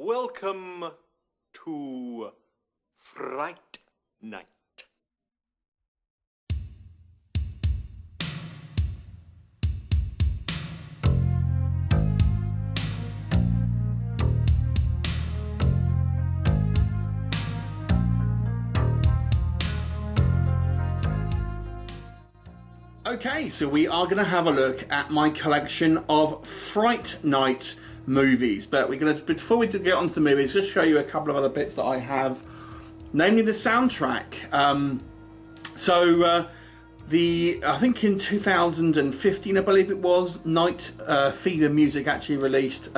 Welcome to Fright Night. Okay, so we are going to have a look at my collection of Fright Night movies, but we're going to, before we get onto the movies, just show you a couple of other bits that I have, namely the soundtrack. I think in 2015, I believe it was, Night Fever Music actually released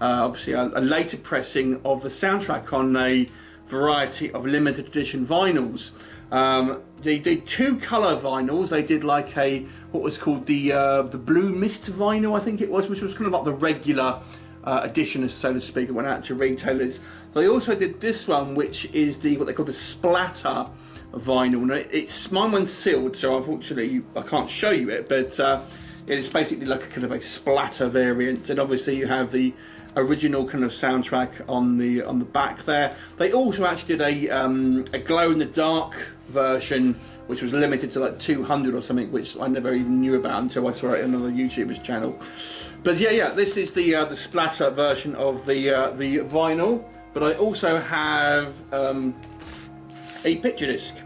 obviously a later pressing of the soundtrack on a variety of limited edition vinyls. They did two colour vinyls. They did like what was called the Blue Mist vinyl, I think it was, which was kind of like the regular edition, so to speak. It went out to retailers. They also did this one, which is what they call the splatter vinyl. Now, mine one's sealed, so unfortunately I can't show you it, but it is basically like a kind of a splatter variant, and obviously you have the original kind of soundtrack on the back there. They also actually did a glow in the dark version, which was limited to like 200 or something, which I never even knew about until I saw it on another YouTuber's channel. But yeah, this is the splatter version of the vinyl. But I also have a picture disc.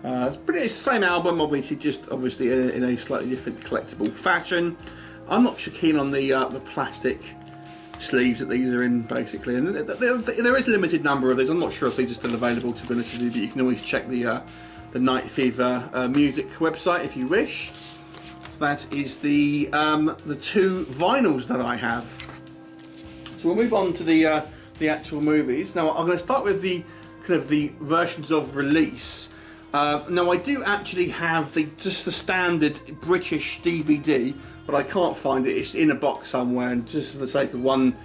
It's the same album, obviously in a slightly different collectible fashion. I'm not so keen on the plastic sleeves that these are in, basically, and there is a limited number of these. I'm not sure if these are still available, to be honest with you, but you can always check the Night Fever music website if you wish. So that is the two vinyls that I have. So we'll move on to the actual movies. Now I'm going to start with the versions of release. Now I do actually have just the standard British DVD, but I can't find it. It's in a box somewhere, and just for the sake of one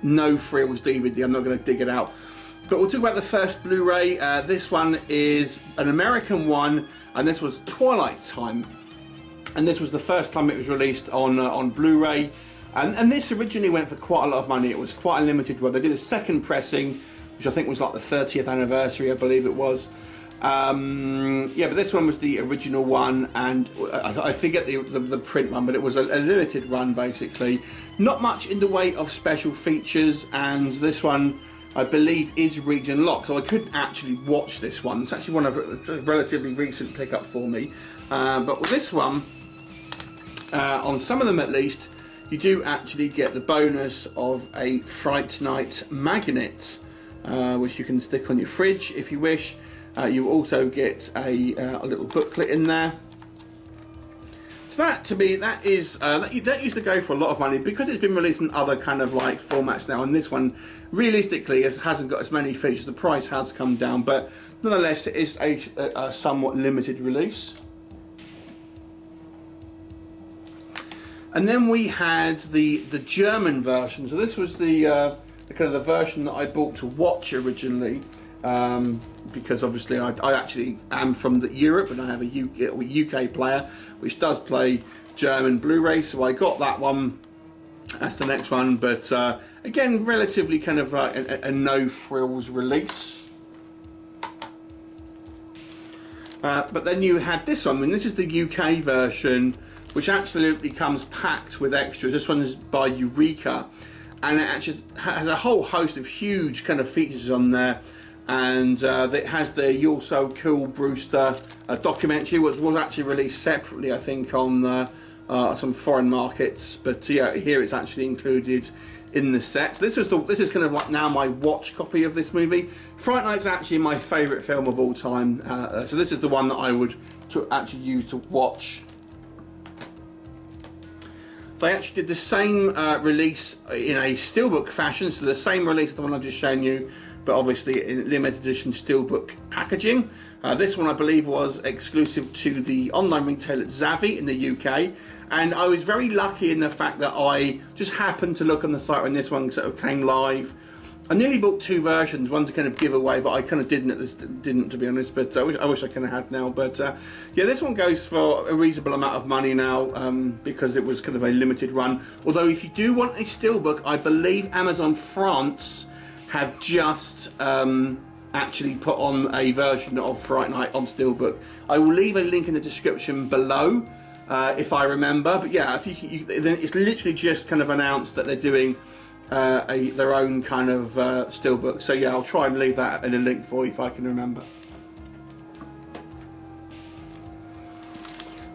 no frills DVD, I'm not going to dig it out. But we'll talk about the first Blu-ray. This one is an American one, and this was Twilight Time, and this was the first time it was released on Blu-ray. And this originally went for quite a lot of money. It was quite a limited one. They did a second pressing, which I think was like the 30th anniversary, I believe it was. Yeah, but this one was the original one, and I forget the print one, but it was a limited run, basically. Not much in the way of special features, and this one, I believe, is region locked, so I couldn't actually watch this one. It's actually one of a relatively recent pickup for me. But with this one, on some of them at least, you do actually get the bonus of a Fright Night magnet, which you can stick on your fridge if you wish. You also get a little booklet in there. So that, to me, that used to go for a lot of money, because it's been released in other kind of like formats now, and this one realistically hasn't got as many features. The price has come down, but nonetheless it is a somewhat limited release. And then we had the German version. So this was the kind of the version that I bought to watch originally. Because obviously I actually am from Europe, and I have a UK player which does play German Blu-ray, so I got that one as the next one. But again, relatively kind of a no frills release. But then you had this one, and this is the UK version, which absolutely comes packed with extras. This one is by Eureka, and it actually has a whole host of huge kind of features on there. And it has the You're So Cool Brewster documentary, which was actually released separately, I think, on some foreign markets. But yeah, here it's actually included in the set. This is kind of like now my watch copy of this movie. Fright Night's actually my favourite film of all time, so this is the one that I would actually use to watch. They actually did the same release in a Steelbook fashion, so the same release as the one I've just shown you, but obviously in limited edition Steelbook packaging. This one I believe was exclusive to the online retailer Zavvi in the UK, and I was very lucky in the fact that I just happened to look on the site when this one sort of came live. I nearly bought two versions, one to kind of give away, but I kind of didn't to be honest, but I wish I kind of had now. But yeah, this one goes for a reasonable amount of money now, because it was kind of a limited run. Although if you do want a Steelbook, I believe Amazon France have just actually put on a version of Fright Night on Steelbook. I will leave a link in the description below if I remember. But yeah, if then it's literally just kind of announced that they're doing their own kind of Steelbook. So yeah, I'll try and leave that in a link for you if I can remember.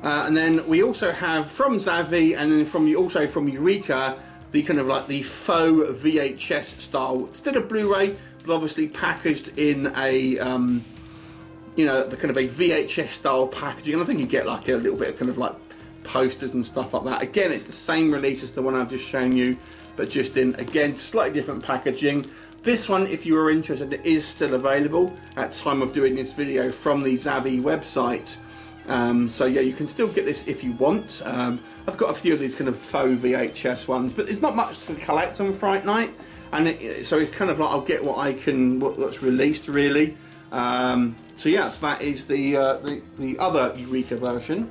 And then we also have from Zavvi, and then also from Eureka, the kind of like the faux VHS style, instead of Blu-ray, but obviously packaged in a you know, the kind of a VHS style packaging. And I think you get like a little bit of kind of like posters and stuff like that. Again, it's the same release as the one I've just shown you, but just in, again, slightly different packaging. This one, if you are interested, it is still available at time of doing this video from the Zavvi website. So yeah, you can still get this if you want. I've got a few of these kind of faux VHS ones, but there's not much to collect on Fright Night, and so it's kind of like I'll get what I can, what's released really. So yeah, so that is the other Eureka version.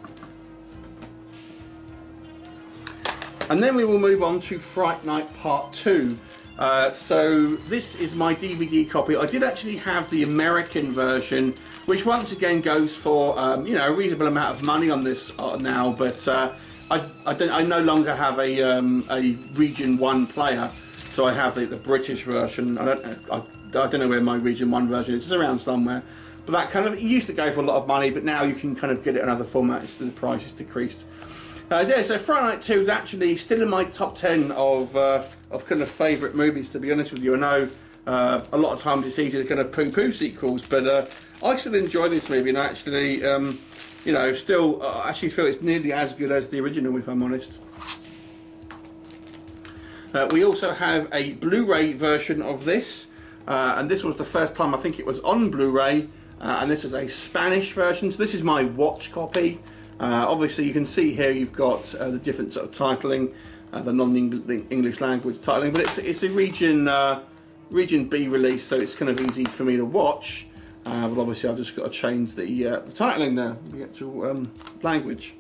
And then we will move on to Fright Night Part 2. So this is my DVD copy. I did actually have the American version, which once again goes for you know, a reasonable amount of money on this now. But I no longer have a Region 1 player, so I have the British version. I don't know where my Region 1 version is. It's around somewhere. But that kind of, it used to go for a lot of money, but now you can kind of get it in other formats. The price is decreased. Yeah, so Fright Night 2 is actually still in my top 10 of kind of favourite movies, to be honest with you. I know a lot of times it's easy to kind of poo-poo sequels, but I still enjoy this movie, and I actually, you know, still actually feel it's nearly as good as the original, if I'm honest. We also have a Blu-ray version of this, and this was the first time I think it was on Blu-ray, and this is a Spanish version, so this is my watch copy. Obviously you can see here you've got the different sort of titling, the non-English language titling, but it's a region B release, so it's kind of easy for me to watch. But obviously I've just got to change the titling there, the actual language.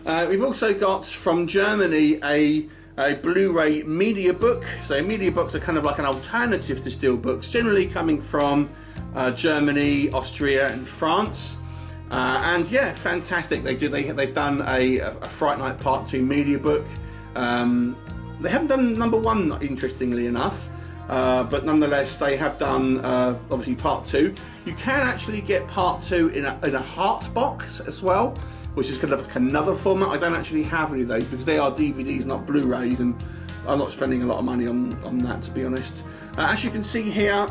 We've also got from Germany a Blu-ray media book. So media books are kind of like an alternative to Steelbooks, generally coming from Germany, Austria and France. And yeah, fantastic. They've done a Fright Night Part 2 media book. They haven't done number 1, interestingly enough, but nonetheless they have done obviously Part 2. You can actually get Part 2 in a heart box as well, which is kind of like another format. I don't actually have any of those because they are DVDs, not Blu-rays, and I'm not spending a lot of money on that, to be honest. As you can see here,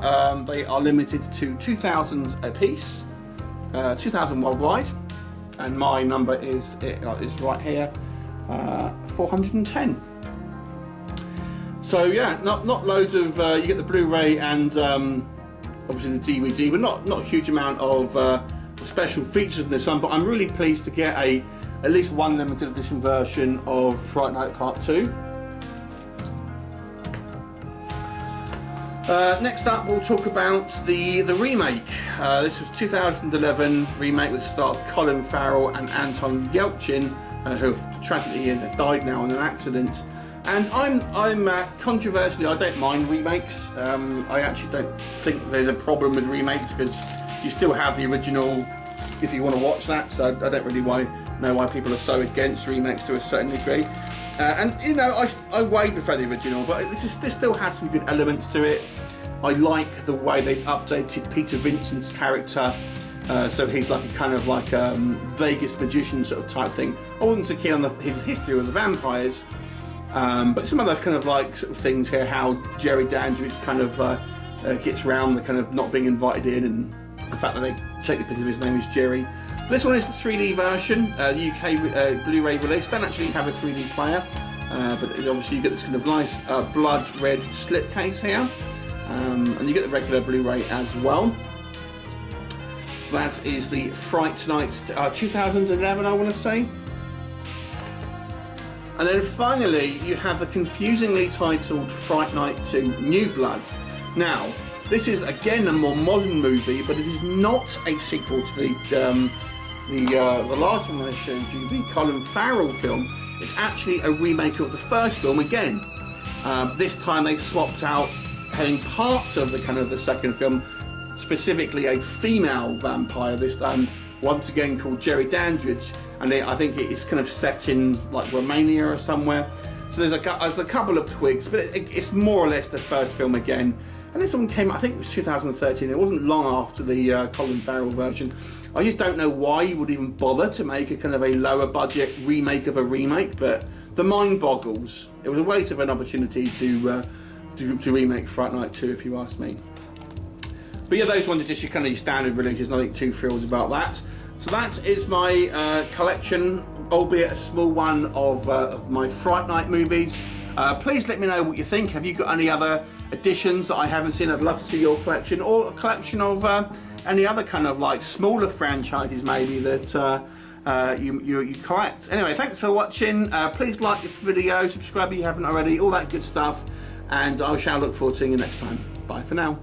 they are limited to 2,000 a piece, 2,000 worldwide, and my number is right here, 410. So yeah, not loads of, you get the Blu-ray and obviously the DVD, but not a huge amount of special features in this one, but I'm really pleased to get at least one limited edition version of Fright Night Part 2. Next up we'll talk about the remake. This was 2011 remake with the stars Colin Farrell and Anton Yelchin, who have tragically died now in an accident. And I'm controversially, I don't mind remakes. I actually don't think there's a problem with remakes because you still have the original if you want to watch that. So I don't really know why people are so against remakes to a certain degree. And you know, I way prefer the original, but this still has some good elements to it. I like the way they've updated Peter Vincent's character, so he's like a kind of like Vegas magician sort of type thing. I wasn't so keen on his history with the vampires, but some other kind of like sort of things here, how Jerry Dandridge kind of gets around the kind of not being invited in, and the fact that they take the piss of his name is Jerry. This one is the 3D version, UK Blu-ray release. Don't actually have a 3D player, but obviously you get this kind of nice blood red slipcase here, and you get the regular Blu-ray as well. So that is the Fright Night 2011, I want to say. And then finally you have the confusingly titled Fright Night 2 New Blood. Now, this is again a more modern movie, but it is not a sequel to the last one I showed you, the Colin Farrell film. It's actually a remake of the first film again. This time they swapped out having parts of the kind of the second film, specifically a female vampire. This time, once again called Jerry Dandridge, and I think it is kind of set in like Romania or somewhere. So there's a couple of tweaks, but it's more or less the first film again. And this one came, I think it was 2013. It wasn't long after the Colin Farrell version. I just don't know why you would even bother to make a kind of a lower budget remake of a remake, but the mind boggles. It was a waste of an opportunity to remake Fright Night 2, if you ask me. But yeah, those ones are just your kind of standard releases. Nothing too thrilled about that. So that is my collection, albeit a small one, of my Fright Night movies. Please let me know what you think. Have you got any other editions that I haven't seen? I'd love to see your collection, or a collection of any other kind of like smaller franchises maybe that you collect. Anyway, thanks for watching. Please like this video, subscribe if you haven't already, all that good stuff, and I shall look forward to seeing you next time. Bye for now.